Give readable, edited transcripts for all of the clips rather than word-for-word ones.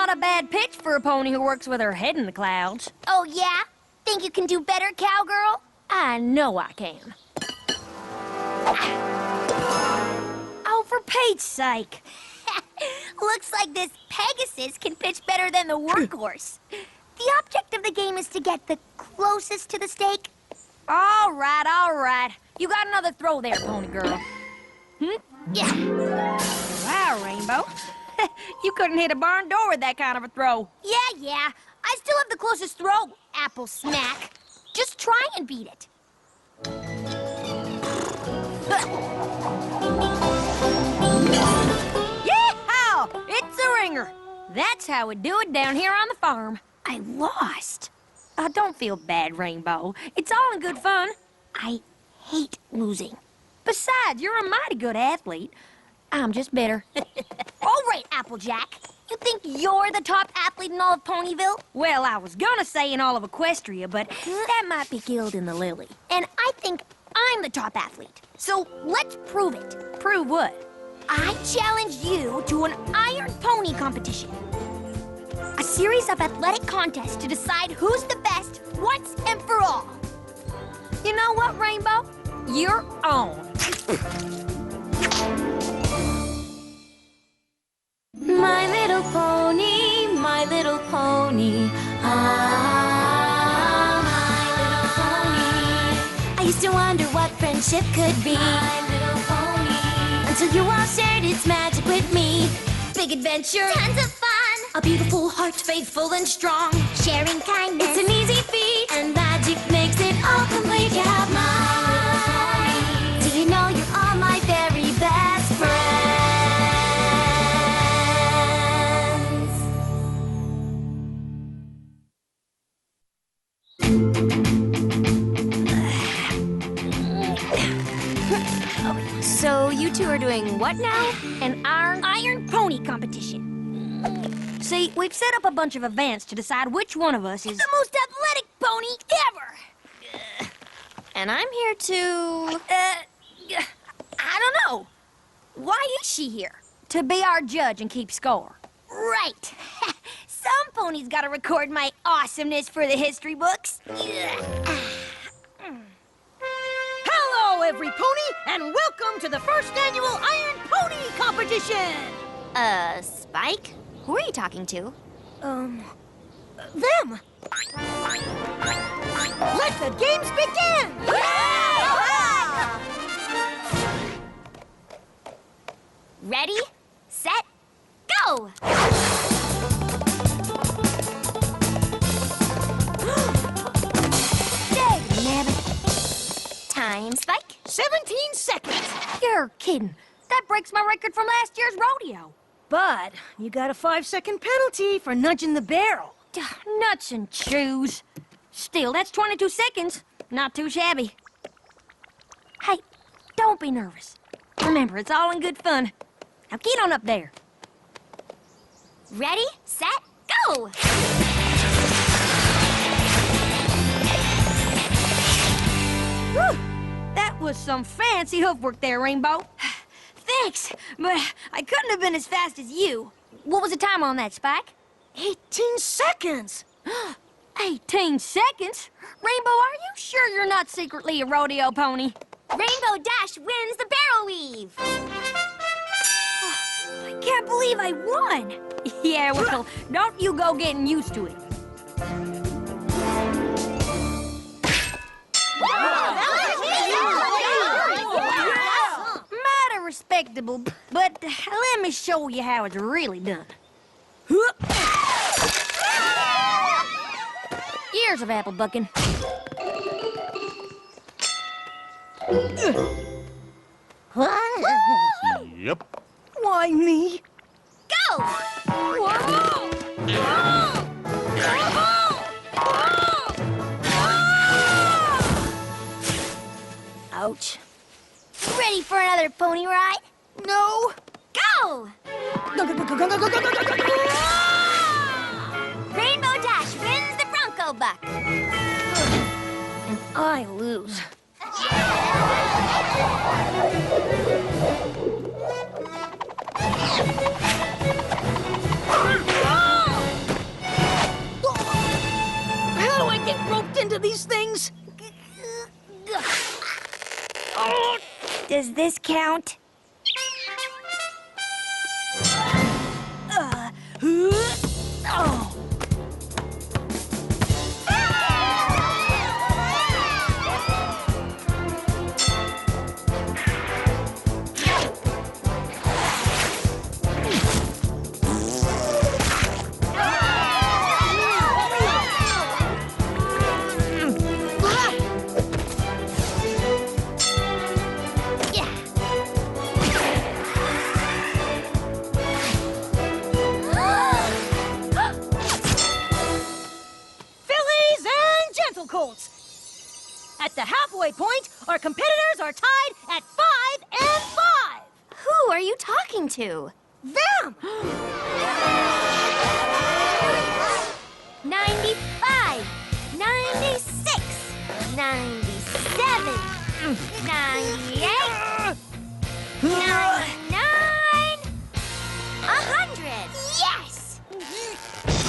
not a bad pitch for a pony who works with her head in the clouds. Oh, yeah? Think you can do better, cowgirl? I know I can. Oh, for Pete's sake. Looks like this Pegasus can pitch better than the workhorse. The object of the game is to get the closest to the stake. All right, all right. You got another throw there, pony girl. Yeah. Wow, Rainbow. You couldn't hit a barn door with that kind of a throw. Yeah. I still have the closest throw, Apple Smack. Just try and beat it. Yeehaw! It's a ringer. That's how we do it down here on the farm. I lost. Don't feel bad, Rainbow. It's all in good fun. I hate losing. Besides, you're a mighty good athlete. I'm just bitter. All right, Applejack. You think you're the top athlete in all of Ponyville? Well, I was gonna say in all of Equestria, but that might be killed in the lily. And I think I'm the top athlete. So let's prove it. Prove what? I challenge you to an Iron Pony competition. A series of athletic contests to decide who's the best once and for all. You know what, Rainbow? You're on. My little pony, my little pony. Ah, my little pony. I used to wonder what friendship could be. My little pony. Until you all shared its magic with me. Big adventure, Tons of fun, a beautiful heart, faithful and strong. sharing kindness. It's an easy feat, and magic makes it all complete. You have my pony. Do you know you're all my very best friends? So you two are doing what now? An Iron Pony competition. See, we've set up a bunch of events to decide which one of us is... The most athletic pony ever! And I'm here to... I don't know. Why is she here? To be our judge and keep score. Right. Some ponies gotta record my awesomeness for the history books. Hello, every pony, and welcome to the first annual Iron Pony competition! Spike? Who are you talking to? Them! Let the games begin! Ready, set, go! Dagnabbit. Time, Spike? 17 seconds! You're kidding. That breaks my record from last year's rodeo. But you got a 5-second penalty for nudging the barrel. Nuts and chews. Still, that's 22 seconds. Not too shabby. Hey, don't be nervous. Remember, it's all in good fun. Now get on up there. Ready, set, go! Whew. That was some fancy hoofwork there, Rainbow. Thanks, but I couldn't have been as fast as you. What was the time on that, Spike? 18 seconds! 18 seconds? Rainbow, are you sure you're not secretly a rodeo pony? Rainbow Dash wins the barrel weave! I can't believe I won! Yeah, well, don't you go getting used to it. Mighty respectable, but let me show you how it's really done. Years of apple bucking. Yep. Why me? Go! Ouch. Ready for another pony ride? No. Go! Rainbow Dash wins the Bronco Buck. And I lose. Does this count? Oh. At the halfway point, our competitors are tied at 5-5. Who are you talking to? Them! 95, 96, 97, 98, 99, 100. Yes!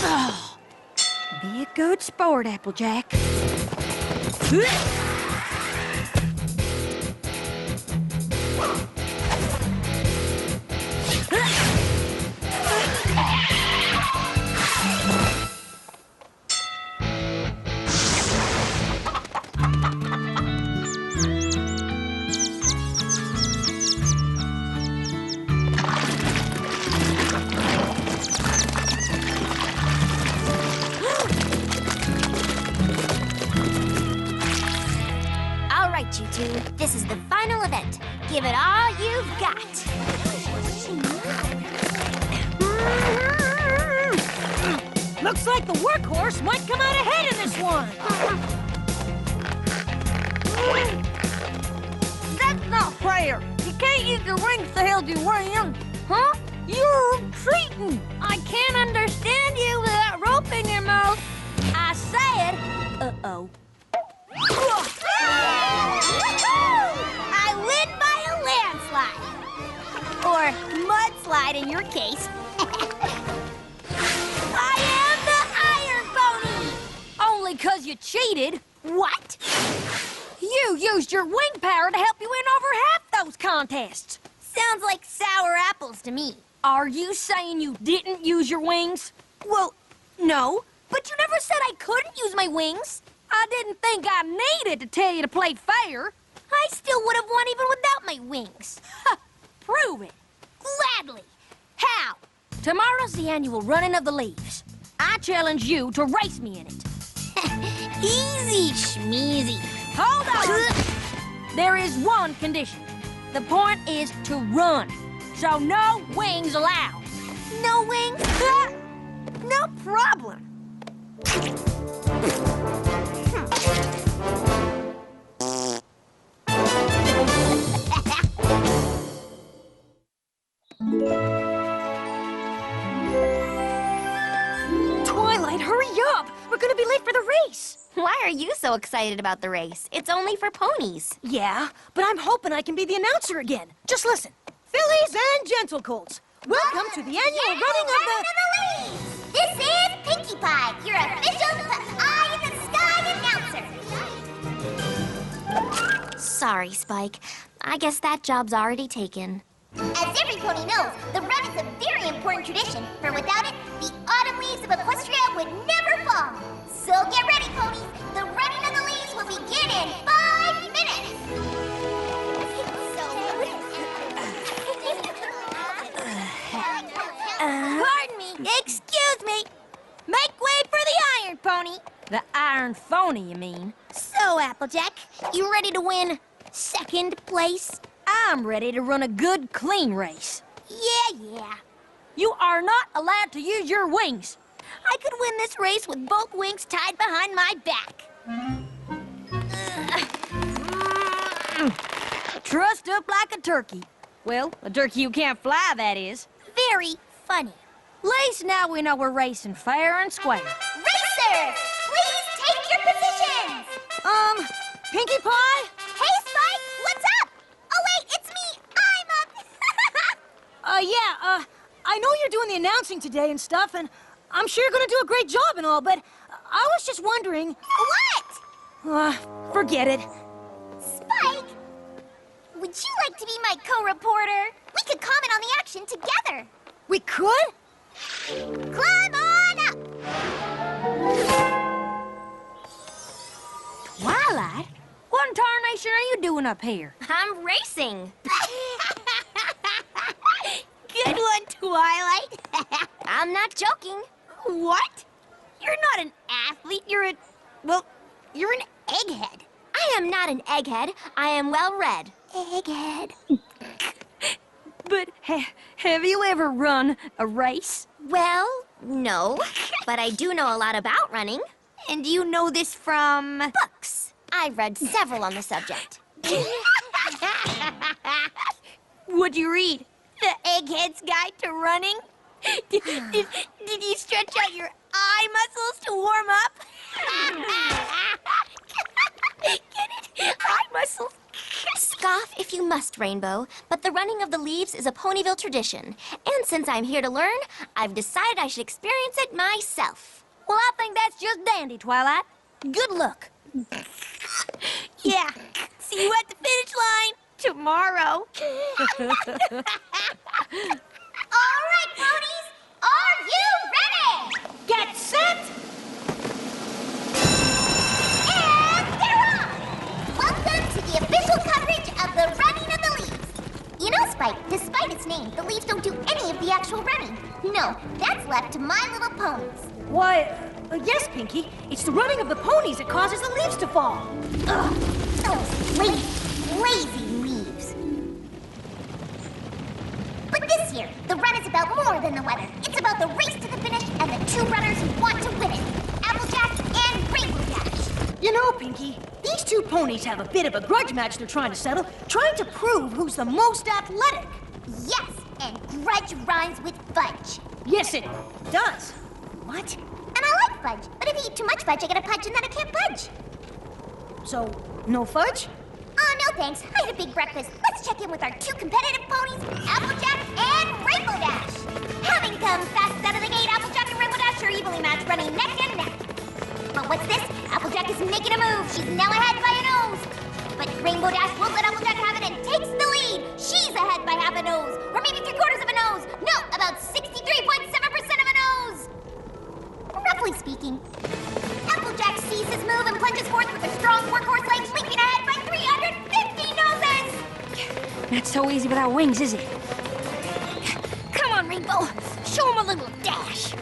Oh. Be a good sport, Applejack. You two, this is the final event. Give it all you've got. Looks like the workhorse might come out ahead in this one. That's not fair. You can't use your wings to hold your wing. Huh? You're cheating. I can't understand you with that rope in your mouth. I said, uh-oh. I win by a landslide. Or mudslide in your case. I am the Iron Pony! Only 'cause you cheated. What? You used your wing power to help you win over half those contests. Sounds like sour apples to me. Are you saying you didn't use your wings? Well, no. But you never said I couldn't use my wings. I didn't think I needed to tell you to play fair. I still would have won even without my wings. Prove it. Gladly. How? Tomorrow's the annual running of the leaves. I challenge you to race me in it. Easy schmeezy. Hold on. There is one condition. The point is to run. So no wings allowed. No wings? No problem. Twilight, hurry up! We're gonna be late for the race. Why are you so excited about the race? It's only for ponies. Yeah, but I'm hoping I can be the announcer again. Just listen. Fillies and gentle colts, welcome to the annual running of the leaves. This is Pinkie Pie, your official Eye in the Sky announcer. Sorry, Spike. I guess that job's already taken. As every pony knows, the run is a very important tradition, for without it, the autumn leaves of Equestria would never fall. So get ready, ponies. The running of the leaves will begin in 5 minutes. Pardon me. Excuse me. Make way for the Iron Pony. The Iron Phony, you mean? So, Applejack, you ready to win second place? I'm ready to run a good, clean race. Yeah. You are not allowed to use your wings. I could win this race with both wings tied behind my back. Trussed up like a turkey. Well, a turkey you can't fly, that is. Very funny. At least now we know we're racing fair and square. Racers, please take your positions. Pinkie Pie? Hey, Spike, what's up? Oh, wait, it's me. I'm up. I know you're doing the announcing today and stuff, and I'm sure you're gonna do a great job and all, but I was just wondering... What? Forget it. Spike, Would you like to be my co-reporter? We could comment on the action together. We could? Climb on up! Twilight? What in tarnation are you doing up here? I'm racing. Good one, Twilight. I'm not joking. What? You're not an athlete. You're an egghead. I am not an egghead. I am well-read. Egghead. But have you ever run a race? Well, no. But I do know a lot about running. And you know this from... Books. I've read several on the subject. What'd you read? The Egghead's Guide to Running? Did you stretch out your eye muscles to warm up? Get it? Eye muscles. Scoff if you must, Rainbow, but the running of the leaves is a Ponyville tradition. And since I'm here to learn, I've decided I should experience it myself. Well, I think that's just dandy, Twilight. Good luck. Yeah. See you at the finish line tomorrow. All right, ponies, are you ready? Get set! And they're on! Welcome to the official coverage of the running of the leaves. You know, Spike, despite its name, the leaves don't do any of the actual running. No, that's left to My Little Ponies. Why, yes, Pinky. It's the running of the ponies that causes the leaves to fall. Ugh, those lazy leaves. But this year, the run is about more than the weather. It's about the race to the finish and the two runners who want to win it. Applejack and Rainbow Dash. You know, Pinky, these two ponies have a bit of a grudge match they're trying to settle, trying to prove who's the most athletic. Yes, and grudge rhymes with fudge. Yes, it does. What? And I like fudge, but if I eat too much fudge, I get a pudge and then I can't fudge. So, no fudge? Oh, no thanks. I had a big breakfast. Let's check in with our two competitive ponies, Applejack and Rainbow Dash. Having come fast out of the gate, Applejack and Rainbow Dash are evenly matched, running neck and neck. But what's this? Applejack is making a move. She's now ahead by a nose. But Rainbow Dash won't let Applejack have it and takes the lead. She's ahead by half a nose, or maybe 3/4 of a nose. No, about 63.7% of a nose. Roughly speaking. Applejack sees his move and plunges forth with a strong workhorse leg, leaping ahead by 350 noses! Not so easy without wings, is it? Come on, Rainbow. Show him a little dash.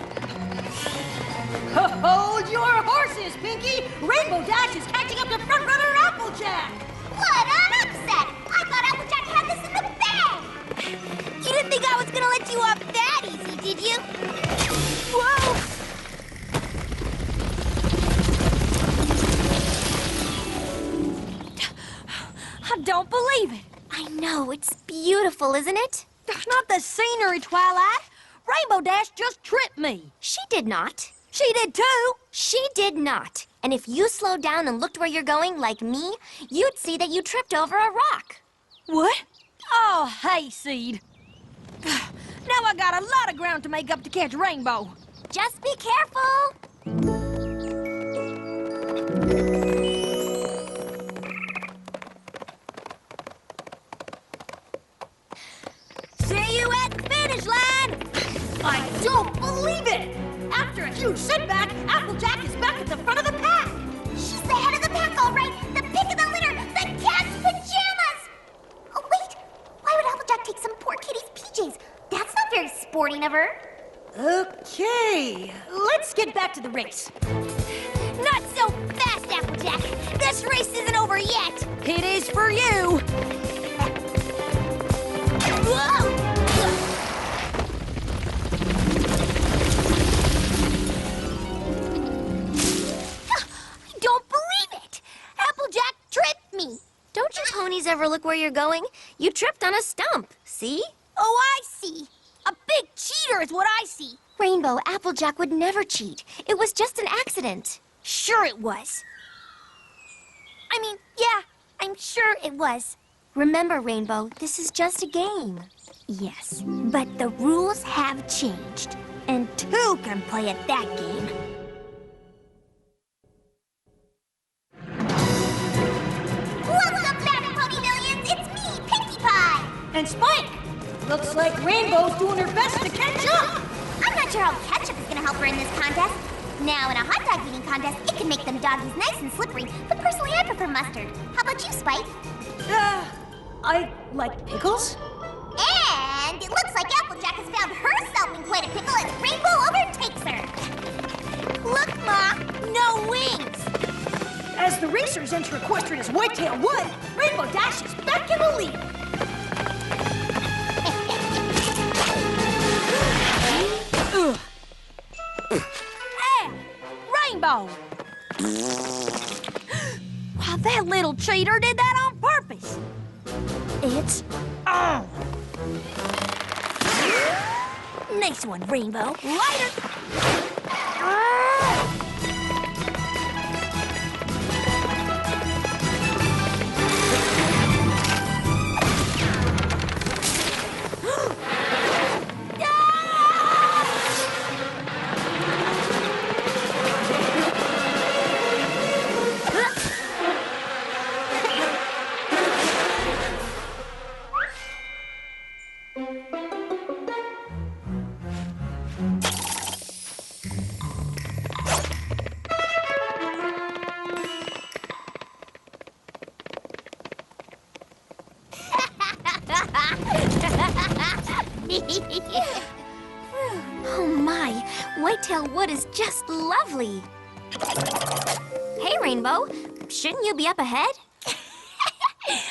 Hold your horses, Pinky! Rainbow Dash is catching up to front-runner Applejack! What an upset! I thought Applejack had this in the bag! You didn't think I was gonna let you off that easy, did you? Whoa! I don't believe it! I know, it's beautiful, isn't it? Not the scenery, Twilight! Rainbow Dash just tripped me! She did not. She did too! She did not. And if you slowed down and looked where you're going, like me, you'd see that you tripped over a rock. What? Oh, hayseed! Now I got a lot of ground to make up to catch Rainbow. Just be careful. See you at the finish line! I don't believe it! After a huge setback, Applejack is back at the front of the pack! She's the head of the pack, all right! The pick of the litter! The cat's pajamas! Oh, wait! Why would Applejack take some poor kitty's PJs? That's not very sporting of her. Okay, let's get back to the race. Not so fast, Applejack. This race isn't over yet. It is for you! Whoa! I don't believe it. Applejack tripped me. Don't you ponies ever look where you're going? You tripped on a stump. See? Oh, I see. A big cheater is what I see. Rainbow, Applejack would never cheat. It was just an accident. Sure it was. I mean, yeah, I'm sure it was. Remember, Rainbow, this is just a game. Yes, but the rules have changed. And two can play at that game. Welcome back, Ponyvillians! It's me, Pinky And Spike! Looks like Rainbow's doing her best to catch up! I'm not sure how ketchup is gonna help her in this contest. Now, in a hot dog eating contest, it can make them doggies nice and slippery, but personally I prefer mustard. How about you, Spike? I like pickles? And it looks like Applejack has found herself in quite a pickle as Rainbow overtakes her. Look, Ma, no wings. As the racers enter Equestria's Whitetail Wood, Rainbow Dash is back in the lead. Hey, Rainbow! Wow, that little cheater did that on purpose. It's on. Nice one, Rainbow. Lighter. Oh my, Whitetail Wood is just lovely. Hey, Rainbow, shouldn't you be up ahead?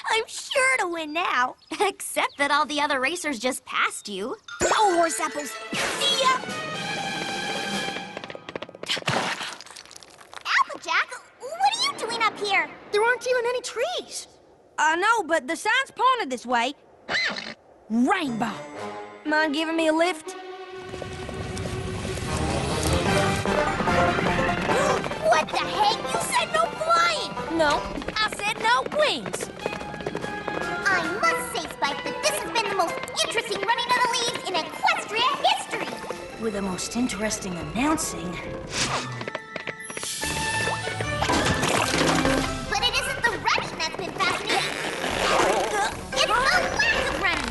I'm sure to win now. Except that all the other racers just passed you. Oh, horse apples. See ya! Applejack, what are you doing up here? There aren't even any trees. I know, but the sign's pointed this way. Rainbow. Mind giving me a lift? What the heck? You said no flying! No, I said no wings. I must say, Spike, that this has been the most interesting running of the leaves in Equestria history! With the most interesting announcing. But it isn't the running that's been fascinating. It's the lack of running.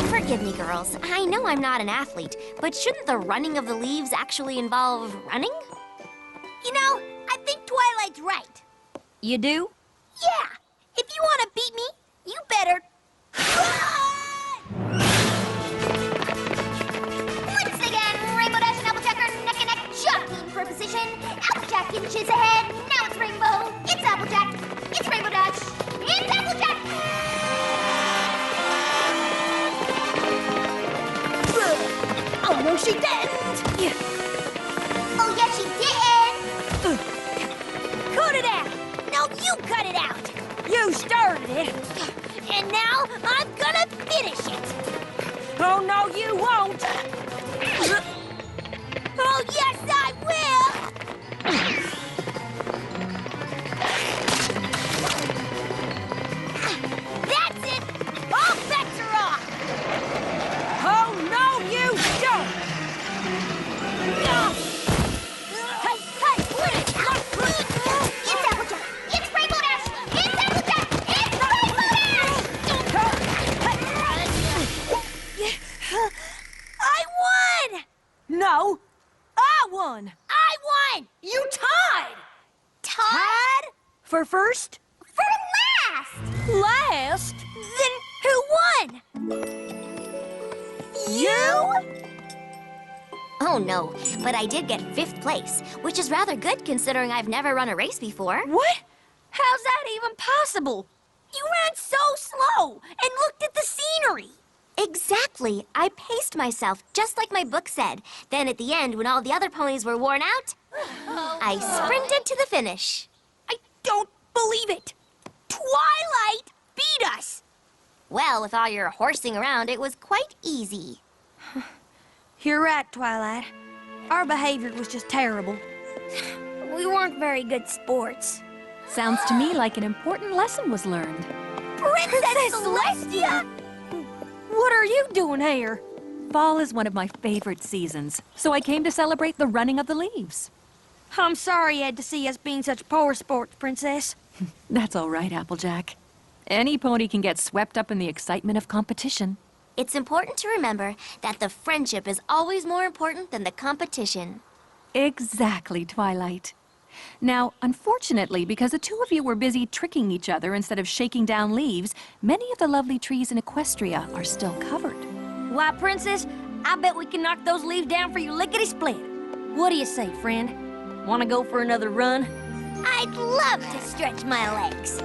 Forgive me, girls. I know I'm not an athlete, but shouldn't the running of the leaves actually involve running? You know, I think Twilight's right. You do? Yeah, if you want to beat me, you better... Once again, Rainbow Dash and Applejack are neck and neck, jockeying for position. Applejack inches ahead. Now it's Rainbow. It's Applejack. It's Rainbow Dash. It's Applejack. Oh, no, she didn't. Yeah. Oh, yes, she did. Cut it out. No, you cut it out. You started it. And now I'm gonna finish it. Oh, no, you won't. Oh, yes, I will. That's it. All bets are off. Oh, no, you don't. Hey, hey, wait. It's Applejack. It's Rainbow Dash. It's Applejack. It's Rainbow Dash. I won. No, I won. I won. You tied. Tied? For first? For last. Last? Then who won? You? Oh no, but I did get 5th place, which is rather good considering I've never run a race before. What? How's that even possible? You ran so slow and looked at the scenery. Exactly. I paced myself, just like my book said. Then at the end, when all the other ponies were worn out, I sprinted to the finish. I don't believe it! Twilight beat us! Well, with all your horsing around, it was quite easy. You're right, Twilight. Our behavior was just terrible. We weren't very good sports. Sounds to me like an important lesson was learned. Princess Celestia! What are you doing here? Fall is one of my favorite seasons, so I came to celebrate the running of the leaves. I'm sorry you had to see us being such poor sports, Princess. That's all right, Applejack. Any pony can get swept up in the excitement of competition. It's important to remember that the friendship is always more important than the competition. Exactly, Twilight. Now, unfortunately, because the two of you were busy tricking each other instead of shaking down leaves, many of the lovely trees in Equestria are still covered. Why, Princess, I bet we can knock those leaves down for you lickety-split. What do you say, friend? Want to go for another run? I'd love to stretch my legs.